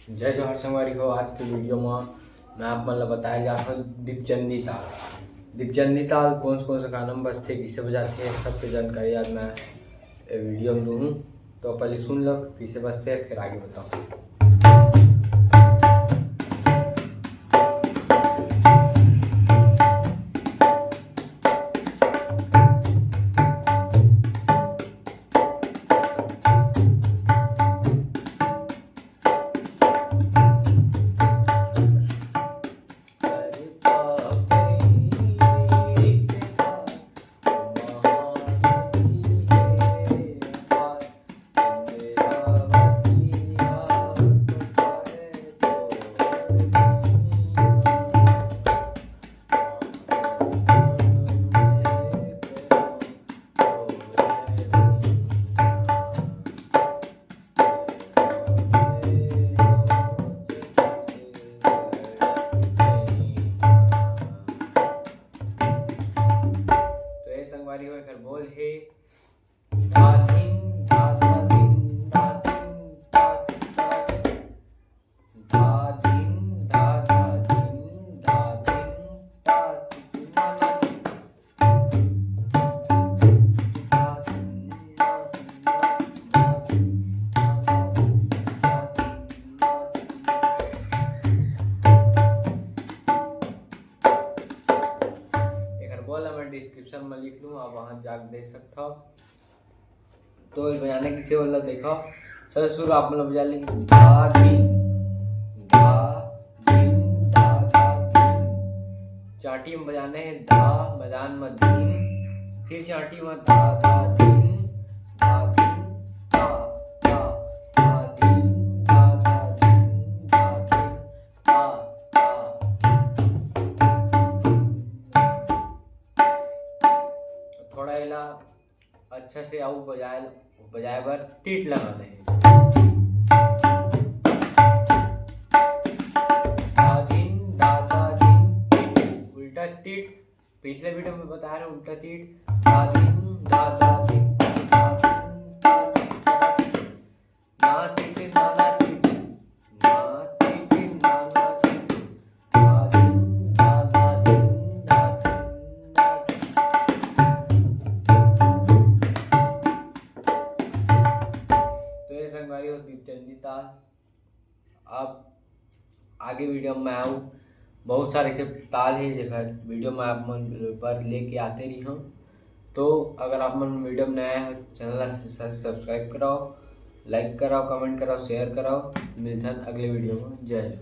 जय जोहार संगवारी हो। आज के वीडियो में मैं आप मन ला बताया जा रहा दीपचंदी ताल। दीपचंदी ताल कौन से गाना में बजते, किसे बजाते, सबके जानकारी आज मैं वीडियो में दूँ। तो पहले सुन लो किसे बजते हैं, फिर आगे बताऊँ। संगवारी हो कर बोल है धा धिन धा धा धिन धा धिन धा धिन धा धा धिन धा धिन धा धिन मैं डिस्क्रिप्शन में लिख लूँ, आप वहाँ जाकर देख सकते हो। तो बजाने किसे वाला देखो। सर शुरू आप मतलब बजा लेंगे धा धिन धा धिन धा धा धिन। चाटी में बजाने हैं धा, मैदान में धिन, फिर चाटी में धा धा धिन धा धिन धा धा धा धिन धा धा धिन धा धिन धा धा। थोड़ा इला अच्छा से आऊ बजाए बर टीट लगाने हैं। धा धिन धा धा धिन टीट, उल्टा टीट। पिछले वीडियो में बता रहे उल्टा टीट। धा धिन धा धा धिन धा धिन ना टीट ना ना टीट ना टीट ना ना टीट धा धिन धा धा धिन धा धिन धा धिन। संगवारी हो दीपचंदी ताल। अब आगे वीडियो में आऊँ, बहुत सारे ऐसे ताल है जगह वीडियो में आप मन पर लेके आते रही हूँ। तो अगर आप मन वीडियो में नया है चैनल सब्सक्राइब कराओ, लाइक कराओ, कमेंट कराओ, शेयर कराओ। मिलते हैं अगले वीडियो में। जय जय।